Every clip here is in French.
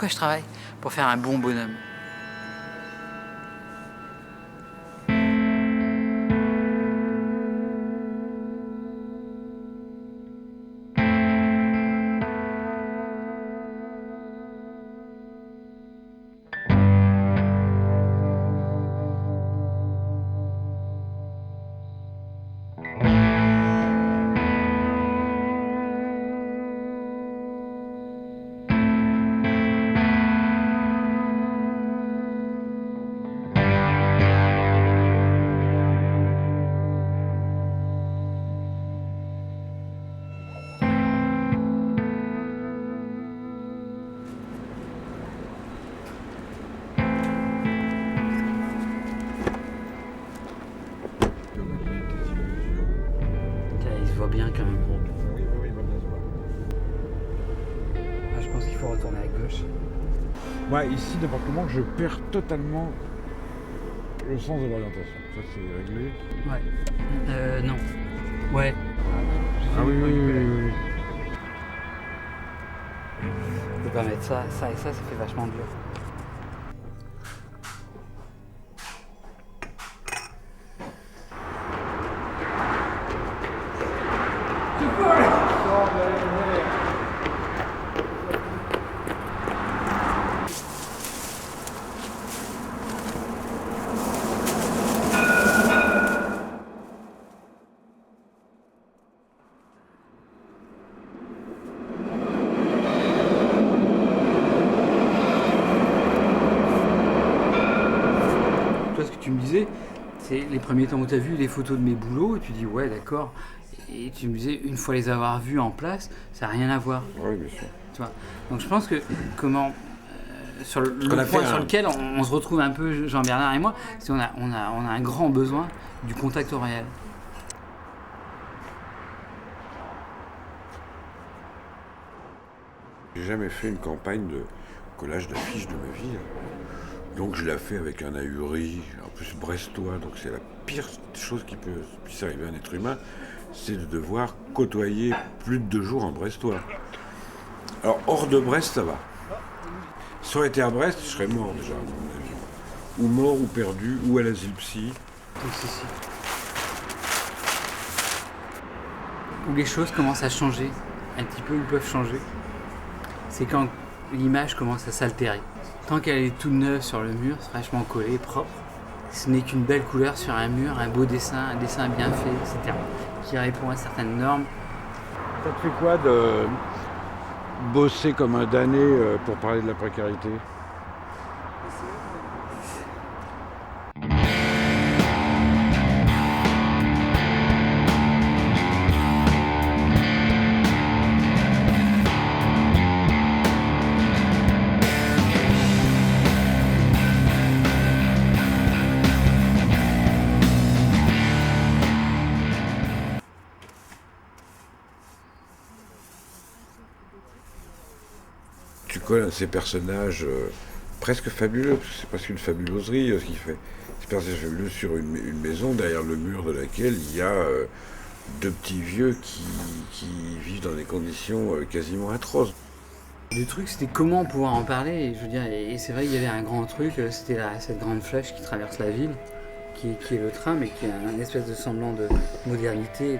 pourquoi je travaille? Pour faire un bon bonhomme. Il se voit bien quand même. Oui, il va bien se voir. Ah, je pense qu'il faut retourner à gauche. Moi, ici, n'importe comment, je perds totalement le sens de l'orientation. Ça, c'est réglé. Ouais. Non. Ouais. Ah oui, oui, oui, oui. Je peux pas mettre ça et ça fait vachement dur. Toi, ce que tu me disais, c'est les premiers temps où tu as vu les photos de mes boulots, et tu dis ouais, d'accord. Et tu me disais, une fois les avoir vus en place, ça n'a rien à voir. Oui, bien sûr. Tu vois. Donc je pense que sur le point sur lequel on se retrouve un peu, Jean-Bernard et moi, c'est qu'on a un grand besoin du contact au réel. J'ai jamais fait une campagne de collage d'affiches de ma vie. Donc je l'ai fait avec un ahuri, en plus brestois, donc c'est la pire chose qui puisse arriver à un être humain, c'est de devoir côtoyer plus de 2 jours en brestois. Alors hors de Brest, ça va. Si ça aurait été à Brest, je serais mort déjà, à mon avis. Ou mort, ou perdu, ou à l'asile psy. Donc, si. Où les choses commencent à changer, un petit peu, où peuvent changer, c'est quand l'image commence à s'altérer. Tant qu'elle est toute neuve sur le mur, fraîchement collée, propre, ce n'est qu'une belle couleur sur un mur, un beau dessin, un dessin bien fait, etc., qui répond à certaines normes. Ça te fait quoi de bosser comme un damné pour parler de la précarité? Tu colles à ces personnages presque fabuleux, parce que c'est presque une fabuloserie ce qu'il fait. Ces personnages fabuleux sur une maison derrière le mur de laquelle il y a 2 petits vieux qui vivent dans des conditions quasiment atroces. Le truc, c'était comment pouvoir en parler, et je veux dire, et c'est vrai qu'il y avait un grand truc, c'était cette grande flèche qui traverse la ville, qui est le tram, et qui a un espèce de semblant de modernité.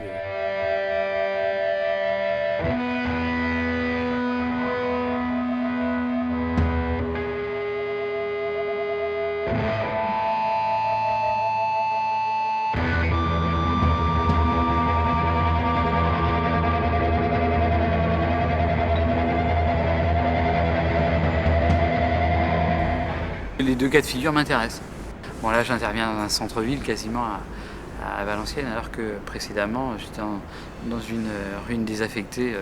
Les 2 cas de figure m'intéressent. Bon, là, j'interviens dans un centre-ville quasiment à Valenciennes, alors que précédemment, j'étais dans une ruine désaffectée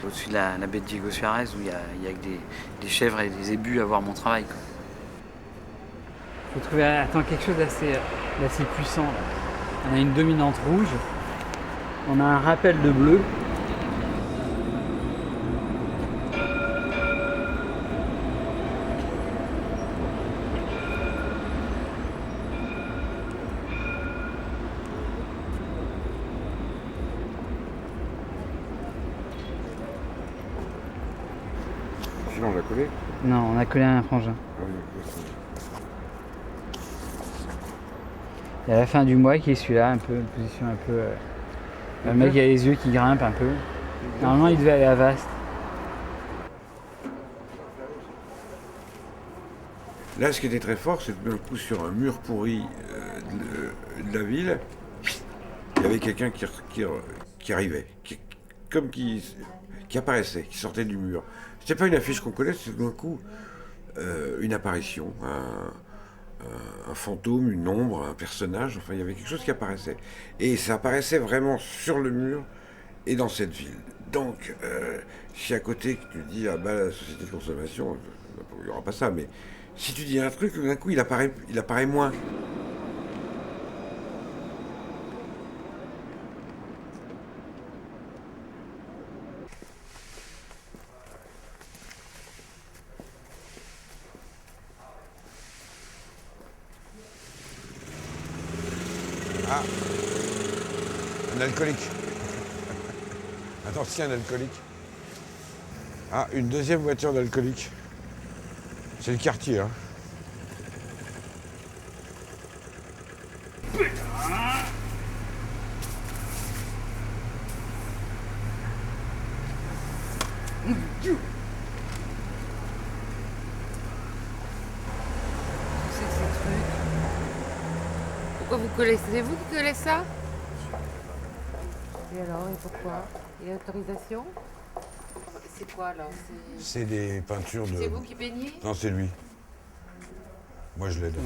au-dessus de la baie de Diego Suarez, où il y a que des chèvres et des zébus à voir mon travail. Il faut trouver quelque chose d'assez puissant. Là. On a une dominante rouge, on a un rappel de bleu. celui-là, on l'a collé. Non, on a collé un frangin. Ah oui, d'accord. Il y a la fin du mois qui est celui-là, un peu, une position un peu. Le mec, il a les yeux qui grimpent un peu. Normalement, il devait aller à Vaste. Là, ce qui était très fort, c'est que d'un coup, sur un mur pourri de la ville, il y avait quelqu'un qui arrivait, qui apparaissait, qui sortait du mur. C'était pas une affiche qu'on connaît, c'était d'un coup une apparition, un fantôme, une ombre, un personnage, enfin il y avait quelque chose qui apparaissait. Et ça apparaissait vraiment sur le mur et dans cette ville. Donc, si à côté tu dis, ah bah la société de consommation, il n'y aura pas ça, mais si tu dis un truc, d'un coup il apparaît moins. Ah, un alcoolique. Un ancien alcoolique. Ah, une deuxième voiture d'alcoolique. C'est le quartier, hein. C'est que ces trucs. Pourquoi vous collez? C'est vous qui collez ça? Et alors, et pourquoi? Et l'autorisation? C'est quoi alors? C'est des peintures de... C'est vous qui peignez? Non, c'est lui. Moi, je l'aide. Ouais.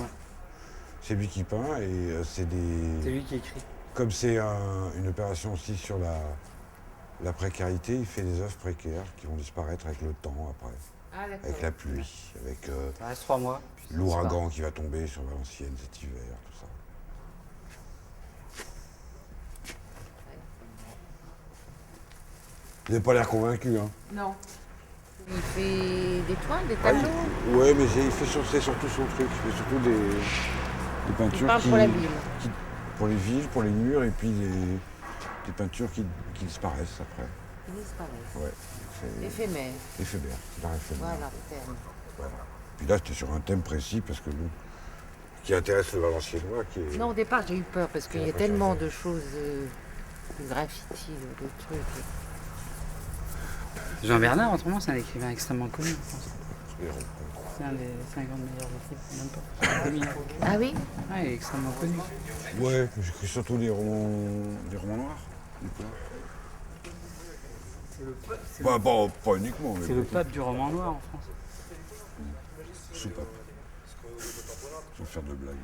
C'est lui qui peint et c'est des... C'est lui qui écrit. Comme c'est une opération aussi sur la précarité, il fait des œuvres précaires qui vont disparaître avec le temps après. Ah d'accord. Avec la pluie, avec Ça reste 3 mois. puis ça l'ouragan qui va tomber sur Valenciennes cet hiver, tout ça. Vous n'avez pas l'air convaincu, hein? Non. Il fait des toiles, des Ah, tableaux? ouais, mais c'est surtout son truc. Il fait surtout des peintures Il parle pour la ville. pour les villes, pour les murs, et puis des peintures qui disparaissent après. Il disparaît. Ouais, c'est Éphémère. éphémère, c'est l'art éphémère. Voilà le terme. Voilà. Puis là, c'était sur un thème précis, parce que nous, qui intéresse le Valenciennois, qui est... Non, au départ, j'ai eu peur parce qu'il y a pas tellement changé. de choses, de graffiti, de trucs. Jean Bernard, autrement, c'est un écrivain extrêmement connu, je pense. les rencontres. C'est un des 50 meilleurs écrivains, même pas. Connu. Ah oui? Ouais, il est extrêmement connu. Ouais, j'écris surtout des romans noirs. du coup. Pas uniquement, mais C'est le beaucoup. pape du roman noir en France. Sous-pape. Sans faire de blagues.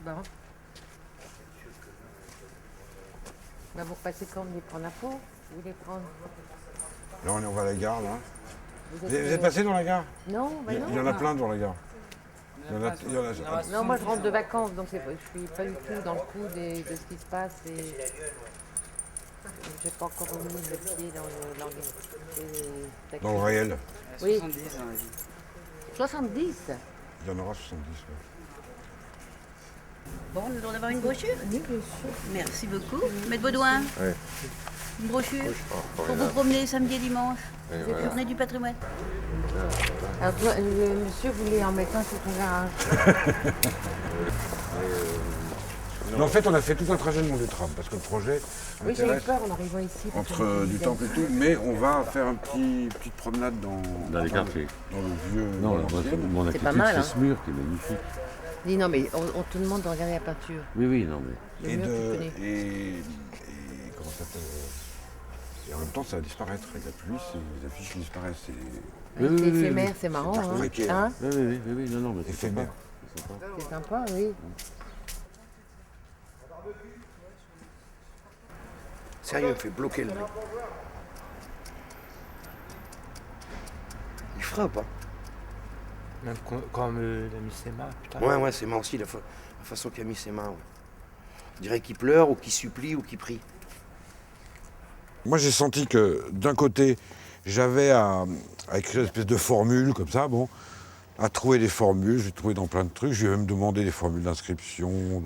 Bon. Bah, vous repassez quand vous les prendre à Pau? Vous les prendre? Là, on va à la gare, là. Vous Vous êtes passé dans la gare? Non, bah non. Il y en a plein dans la gare. Non, moi je rentre de vacances, donc je suis pas du tout dans le coup de ce qui se passe et j'ai pas encore remis le pied Dans le réel. Oui. 70 dans la vie. 70. Il y en aura 70. Ouais. Bon, nous allons avoir une brochure. Oui, bien sûr. Merci beaucoup. Maître Baudouin, Ouais. une brochure pour vous promener samedi et dimanche. Journée du patrimoine. Alors toi, le monsieur voulait en mettre un sur ton garage. Mais en fait, on a fait tout un trajet de Mont-des-Trames, parce que le projet Oui, j'ai eu intéresse peur en arrivant ici. parce que je entre me du disais, temple et tout, mais on va faire une petite promenade dans les quartiers. Dans le vieux Non, moi, Valenciennes. mon C'est pas inquiétude, mal, c'est hein. ce mur qui est magnifique. Dis non, mais on te demande de regarder la peinture. Oui, oui, non, mais. Le Et, mur, tu de, connais. et comment ça s'appelle et en même temps, ça va disparaître. Avec la pluie, les affiches qui disparaissent. C'est Oui, oui, c'est oui, éphémère, oui. c'est marrant. C'est Hein. précaire. Hein, Oui, oui, oui, oui, non, non, mais c'est éphémère. sympa. C'est sympa. c'est sympa, oui. Sérieux, il me fait bloquer le mec. Il frappe, hein. Même comme il a mis ses mains, putain. Ouais, c'est marrant aussi la façon qu'il a mis ses mains. Ouais. On dirait qu'il pleure ou qu'il supplie ou qu'il prie. Moi, j'ai senti que d'un côté, j'avais à écrire une espèce de formule comme ça, bon, à trouver des formules. J'ai trouvé dans plein de trucs. Je lui ai même demandé des formules d'inscription,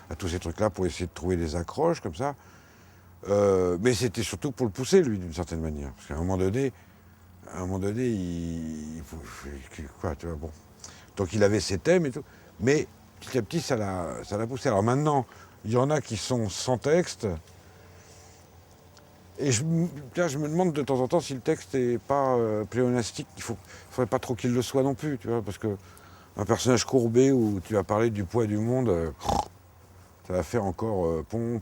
à tous ces trucs-là, pour essayer de trouver des accroches comme ça. Mais c'était surtout pour le pousser, lui, d'une certaine manière. Parce qu'à un moment donné, À un moment donné, quoi, tu vois, bon. Donc il avait ses thèmes et tout. Mais petit à petit, ça l'a poussé. Alors maintenant, il y en a qui sont sans texte. Et je me demande de temps en temps si le texte n'est pas pléonastique. Il ne faudrait pas trop qu'il le soit non plus, tu vois, parce qu'un personnage courbé où tu vas parler du poids du monde, ça va faire encore pom.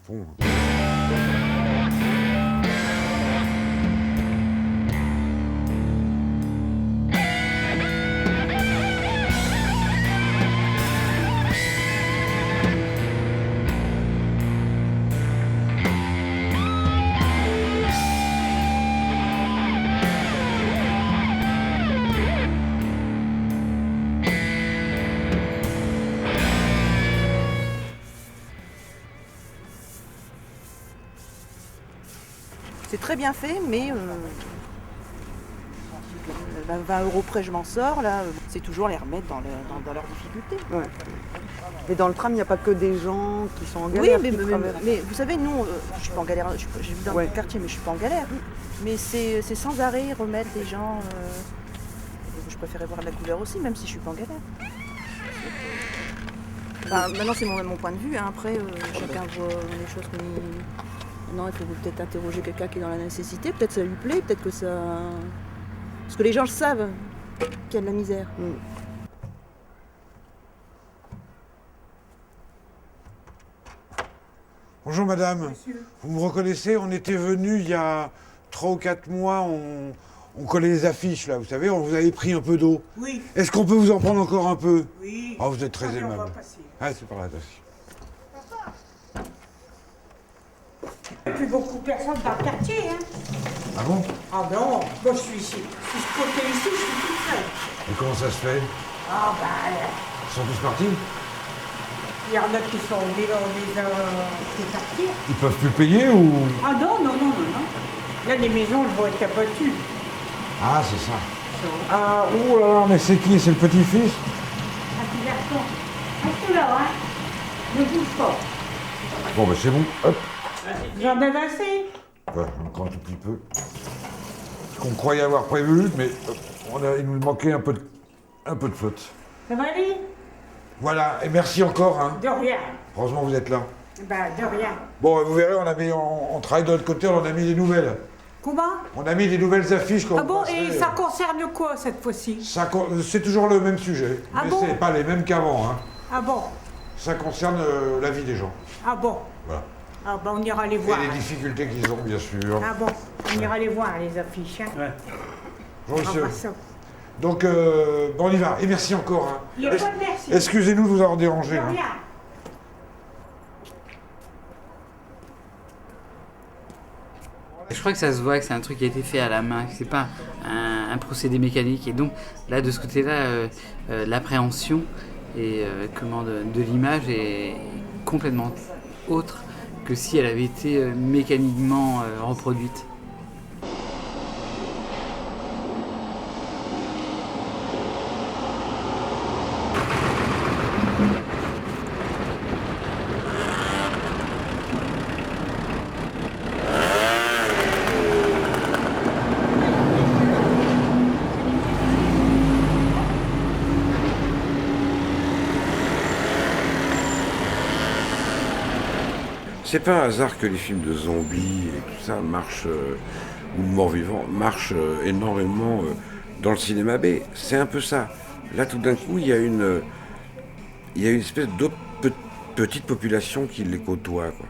C'est très bien fait, mais 20 € près, je m'en sors. Là, c'est toujours les remettre dans leurs difficultés. Ouais. Et dans le tram, il n'y a pas que des gens qui sont en Oui, galère. mais vous savez, nous, je suis pas en galère. Je vis dans le quartier, mais je suis pas en galère. Mais c'est sans arrêt remettre des gens. Je préférais voir de la couleur aussi, même si je suis pas en galère. Enfin, maintenant, c'est mon point de vue. Hein. Après, chacun voit les choses comme il... Non, il faut peut-être interroger quelqu'un qui est dans la nécessité. Peut-être ça lui plaît, peut-être que ça... Parce que les gens le savent qu'il y a de la misère. Bonjour madame. Monsieur. Vous me reconnaissez? On était venus il y a 3 ou 4 mois, on collait les affiches là, vous savez, on vous avait pris un peu d'eau. Oui. Est-ce qu'on peut vous en prendre encore un peu? Oui. Oh, vous êtes très Allez, aimable. on va passer. Ah, c'est par là, aussi. Il n'y a plus beaucoup de personnes dans le quartier. Hein. Ah bon? Ah non, moi je suis ici. Si je comptais ici, je suis toute seule. Et comment ça se fait? Ah Ils sont tous partis? il y en a qui sont des quartiers. Ils peuvent plus payer ou? Ah non. Là, les maisons, elles vont être abattues. Ah, c'est ça. Ah, ouh là là, mais c'est qui? C'est le petit-fils? Un petit garçon. Reste là, hein. Ne bouge pas. Bon, ben c'est bon. Hop. Vous en avez assez? Ouais, encore un tout petit peu. Ce qu'on croyait avoir prévu, mais il nous manquait un peu de flotte. Ça va aller? Voilà, et merci encore. Hein. De rien. Heureusement vous êtes là. Ben, de rien. Bon, vous verrez, on travaille de l'autre côté, on a mis des nouvelles. Comment? On a mis des nouvelles affiches. Ah bon, et ça concerne quoi cette fois-ci? C'est toujours le même sujet, Ah mais bon? c'est pas les mêmes qu'avant. Hein. Ah bon? Ça concerne la vie des gens. Ah bon? Voilà. Ah ben, on ira les voir. Et les difficultés qu'ils ont, bien sûr. Ah bon, on ira les voir, les affiches. Hein. Ouais. Bonjour, monsieur. Ah, ça. Donc, bon, on y va. Et merci encore. Hein. Il n'y a pas de merci. Excusez-nous de vous avoir dérangé. De Hein. rien. Je crois que ça se voit que c'est un truc qui a été fait à la main, que c'est pas un procédé mécanique. Et donc là, de ce côté-là, l'appréhension et de l'image est complètement autre que si elle avait été mécaniquement reproduite. C'est pas un hasard que les films de zombies et tout ça marchent, ou de morts-vivants, marchent énormément dans le cinéma B. C'est un peu ça. Là, tout d'un coup, il y a une espèce d'autre petite population qui les côtoie, quoi.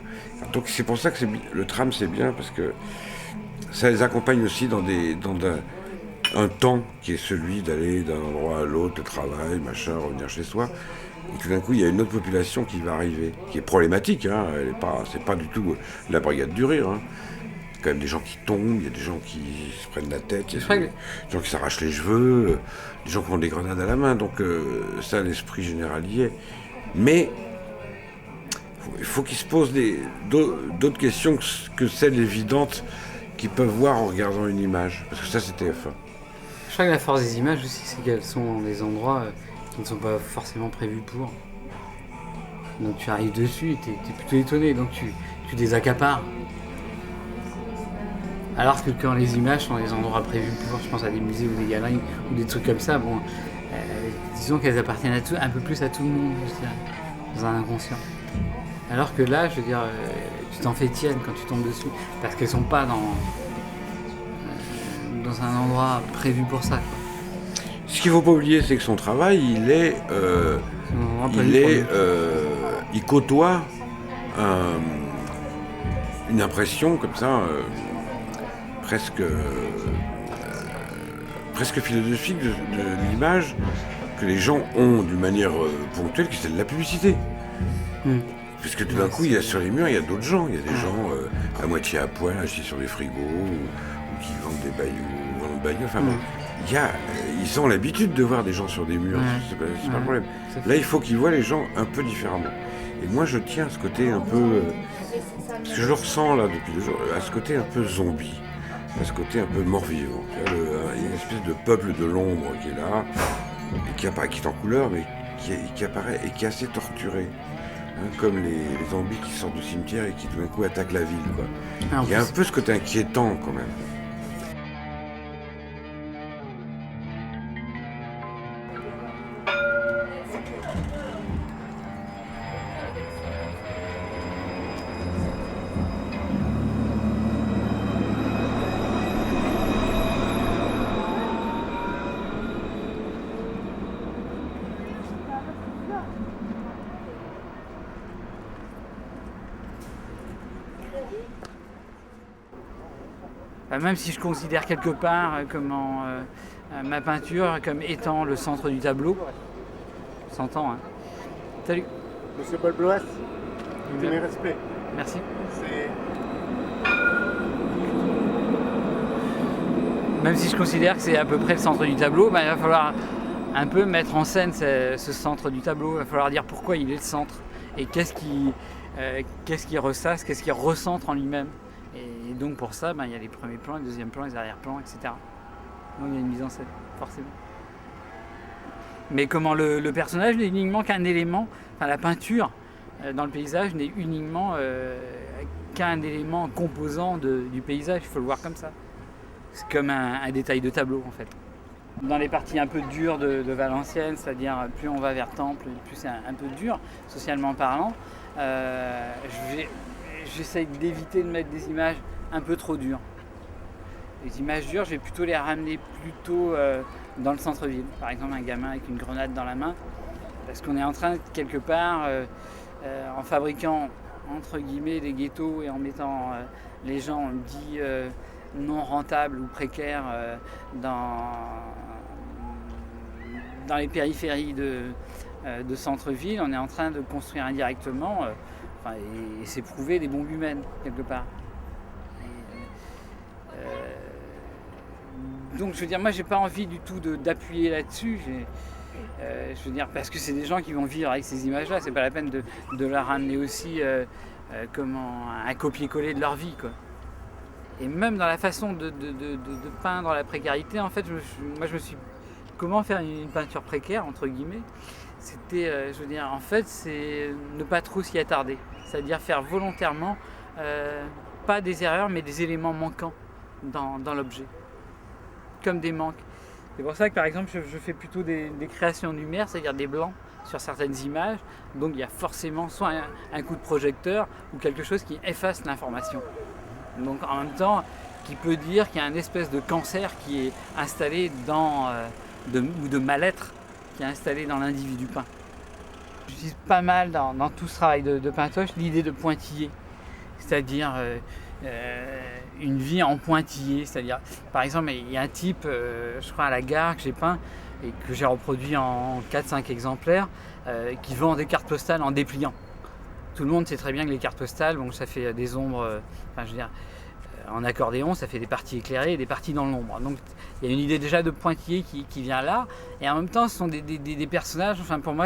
Donc c'est pour ça que le tram, c'est bien, parce que ça les accompagne aussi dans un temps qui est celui d'aller d'un endroit à l'autre, le travail, machin, revenir chez soi. Et tout d'un coup, il y a une autre population qui va arriver, qui est problématique. Hein. C'est pas du tout la brigade du rire. Hein. Il y a quand même des gens qui tombent, il y a des gens qui se prennent la tête, il y a des gens qui s'arrachent les cheveux, des gens qui ont des grenades à la main. Donc ça, l'esprit général y est. Mais il faut qu'ils se posent d'autres questions que celles évidentes qu'ils peuvent voir en regardant une image. Parce que ça, c'est TF1. Je crois que la force des images aussi, c'est qu'elles sont dans des endroits qui ne sont pas forcément prévus pour. Donc tu arrives dessus et t'es plutôt étonné, donc tu les accapares. Alors que quand les images sont des endroits prévus pour, je pense à des musées ou des galeries ou des trucs comme ça, bon, disons qu'elles appartiennent un peu plus à tout le monde, je dirais, dans un inconscient. Alors que là, je veux dire, tu t'en fais tienne quand tu tombes dessus, parce qu'elles sont pas dans un endroit prévu pour ça, quoi. Ce qu'il ne faut pas oublier, c'est que son travail, il côtoie une impression comme ça, presque philosophique de l'image que les gens ont d'une manière ponctuelle, qui c'est de la publicité. Parce que tout d'un coup, sur les murs, il y a d'autres gens. Il y a des gens à moitié à poil, assis sur des frigos, ou qui vendent des bagnoles. Enfin bon, ils ont l'habitude de voir des gens sur des murs, c'est pas le problème. Là, il faut qu'ils voient les gens un peu différemment. Et moi, je tiens à ce côté un peu... parce que je le ressens là depuis 2 jours, à ce côté un peu zombie, à ce côté un peu mort-vivant. Il y a une espèce de peuple de l'ombre qui est là, et qui est en couleur, mais qui apparaît et qui est assez torturé. Comme les zombies qui sortent du cimetière et qui tout d'un coup attaquent la ville, quoi. Il y a un peu ce côté inquiétant quand même. Même si je considère quelque part ma peinture comme étant le centre du tableau, on s'entend, hein. Salut. Monsieur Paul Bloas, tous mes respects. Merci. Même si je considère que c'est à peu près le centre du tableau, il va falloir un peu mettre en scène ce centre du tableau. Il va falloir dire pourquoi il est le centre et qu'est-ce qui ressasse, qu'est-ce qui recentre en lui-même. Et donc pour ça, il y a les premiers plans, les deuxièmes plans, les arrière-plans, etc. Donc il y a une mise en scène, forcément. Mais comment le personnage n'est uniquement qu'un élément, enfin la peinture dans le paysage n'est uniquement qu'un élément composant du paysage, il faut le voir comme ça. C'est comme un détail de tableau en fait. Dans les parties un peu dures de Valenciennes, c'est-à-dire plus on va vers Temple, plus c'est un peu dur, socialement parlant, j'essaye d'éviter de mettre des images un peu trop dures. Les images dures, je vais plutôt les ramener plutôt dans le centre-ville. Par exemple, un gamin avec une grenade dans la main. Parce qu'on est en train, quelque part, en fabriquant, entre guillemets, des ghettos et en mettant les gens dits non rentables ou précaires dans les périphéries de centre-ville, on est en train de construire indirectement... et s'éprouver des bombes humaines, quelque part. Donc, je veux dire, moi, j'ai pas envie du tout d'appuyer là-dessus. Je veux dire, parce que c'est des gens qui vont vivre avec ces images-là. C'est pas la peine de leur ramener aussi un copier-coller de leur vie, quoi. Et même dans la façon de peindre la précarité, en fait, moi, je me suis... Comment faire une peinture précaire, entre guillemets ? C'était, je veux dire, en fait, c'est ne pas trop s'y attarder. C'est-à-dire faire volontairement, pas des erreurs, mais des éléments manquants dans l'objet. Comme des manques. C'est pour ça que, par exemple, je fais plutôt des créations numériques, c'est-à-dire des blancs sur certaines images. Donc, il y a forcément soit un coup de projecteur ou quelque chose qui efface l'information. Donc, en même temps, qui peut dire qu'il y a une espèce de cancer qui est installé ou de mal-être qui est installé dans l'individu peint. J'utilise pas mal dans tout ce travail de peintoche l'idée de pointillé, c'est-à-dire une vie en pointillé. C'est-à-dire, par exemple, il y a un type, je crois à la gare, que j'ai peint et que j'ai reproduit en 4-5 exemplaires, qui vend des cartes postales en dépliant. Tout le monde sait très bien que les cartes postales, bon, ça fait des ombres, je veux dire, en accordéon, ça fait des parties éclairées et des parties dans l'ombre. Donc il y a une idée déjà de pointillé qui vient là, et en même temps ce sont des personnages, enfin pour moi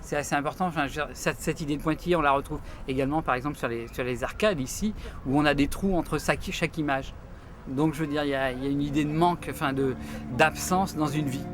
c'est assez important. Enfin, cette idée de pointillé, on la retrouve également par exemple sur les arcades ici, où on a des trous entre chaque image. Donc je veux dire, il y a une idée de manque, enfin d'absence dans une vie.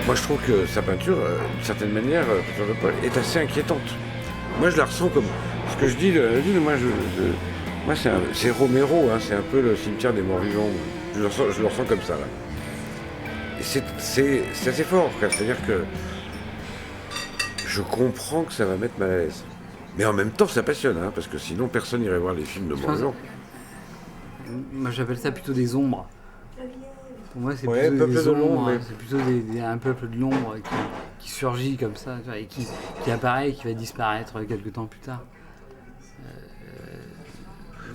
Moi, je trouve que sa peinture, d'une certaine manière, Peter de Paul, est assez inquiétante. Moi, je la ressens comme... Ce que je dis, moi, c'est Romero, hein, c'est un peu le cimetière des morts vivants. Je le ressens comme ça, là. Et c'est assez fort, quoi. C'est-à-dire que je comprends que ça va mettre mal à l'aise. Mais en même temps, ça passionne, hein, parce que sinon, personne n'irait voir les films de morts vivants. Moi, j'appelle ça plutôt des ombres. Pour moi, c'est Ouais, plutôt peuple des de ombres, l'ombre, mais- c'est plutôt un peuple de l'ombre qui surgit comme ça, tu vois, et qui apparaît et qui va disparaître quelques temps plus tard.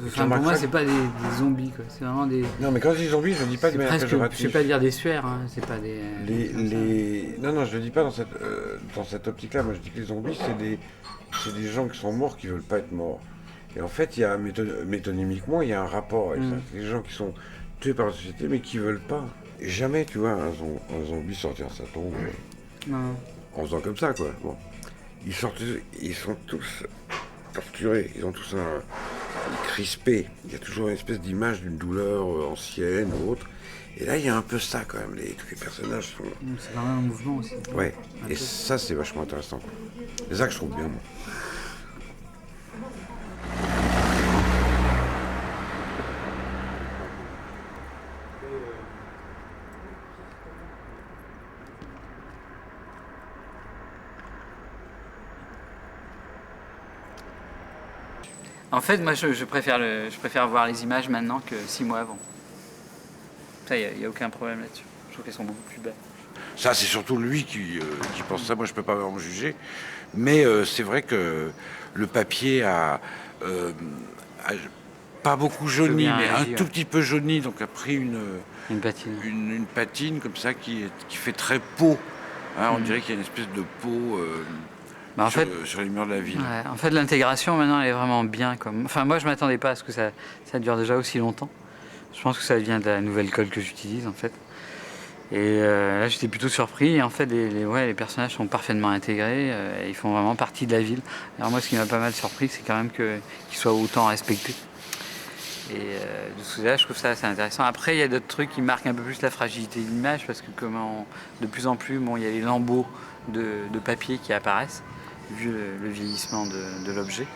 Enfin, pour moi, c'est pas des zombies, quoi. C'est vraiment des. Non, mais quand je dis zombies, je ne dis pas de manière presque, je péjorative. sais pas dire des suaires, hein. C'est pas des. Non, je ne le dis pas dans cette optique-là. Moi, je dis que les zombies, c'est des gens qui sont morts qui ne veulent pas être morts. Et en fait, il y a métonymiquement, il y a un rapport avec ça. C'est des gens qui sont tués par la société, mais qui ne veulent pas. Et jamais, tu vois, un zombie sortir de sa tombe en faisant comme ça, quoi. Bon. Ils sont tous torturés, ils ont tous crispés. Il y a toujours une espèce d'image d'une douleur ancienne ou autre. Et là, il y a un peu ça, quand même. Tous les personnages sont... C'est quand même un mouvement aussi. Ouais, et ça, c'est vachement intéressant. C'est ça que je trouve bien, moi. En fait, moi, je préfère voir les images maintenant que 6 mois avant. Ça, il n'y a aucun problème là-dessus. Je trouve qu'elles sont beaucoup plus belles. Ça, c'est surtout lui qui pense ça. Moi, je peux pas vraiment juger. Mais c'est vrai que le papier a pas beaucoup jauni, mais un tout petit peu jauni. Donc, a pris une patine. Une patine comme ça qui fait très peau. Hein, on dirait qu'il y a une espèce de peau sur les murs de la ville. Ouais, en fait, l'intégration, maintenant, elle est vraiment bien. Enfin, moi, je m'attendais pas à ce que ça dure déjà aussi longtemps. Je pense que ça vient de la nouvelle colle que j'utilise, en fait. Et là, j'étais plutôt surpris. Et en fait, les personnages sont parfaitement intégrés. Ils font vraiment partie de la ville. Alors moi, ce qui m'a pas mal surpris, c'est quand même qu'ils soient autant respectés. Et de ce côté-là, je trouve ça assez intéressant. Après, il y a d'autres trucs qui marquent un peu plus la fragilité de l'image, parce que de plus en plus, il y a les lambeaux de papier qui apparaissent, vu le vieillissement de l'objet.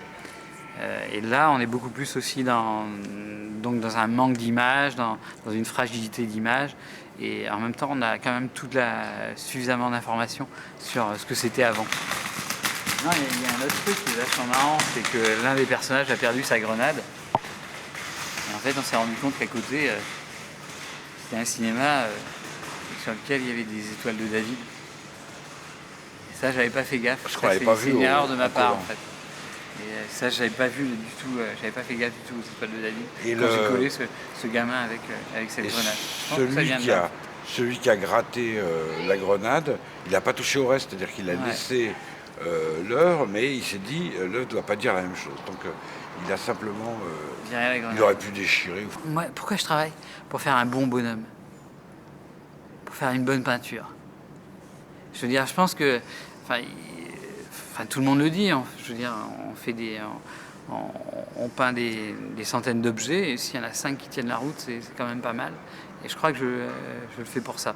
Et là, on est beaucoup plus aussi dans un manque d'image, dans une fragilité d'image. Et en même temps, on a quand même suffisamment d'informations sur ce que c'était avant. Non, il y a un autre truc qui est vachement marrant, c'est que l'un des personnages a perdu sa grenade. Et en fait, on s'est rendu compte qu'à côté, c'était un cinéma sur lequel il y avait des étoiles de David. Et ça, j'avais pas fait gaffe. C'est une erreur de ma part, en fait. Et ça, j'avais pas vu du tout, j'avais pas fait gaffe du tout aux étoiles de David. Et quand j'ai collé ce gamin avec cette grenade. Celui qui a gratté la grenade, il n'a pas touché au reste, c'est-à-dire qu'il a laissé l'heure, mais il s'est dit l'heure ne doit pas dire la même chose. Donc il a simplement... il aurait pu déchirer. Moi, pourquoi je travaille? Pour faire un bon bonhomme. Pour faire une bonne peinture. Je veux dire, je pense que... tout le monde le dit, je veux dire, on peint des centaines d'objets, et s'il y en a 5 qui tiennent la route, c'est quand même pas mal. Et je crois que je le fais pour ça.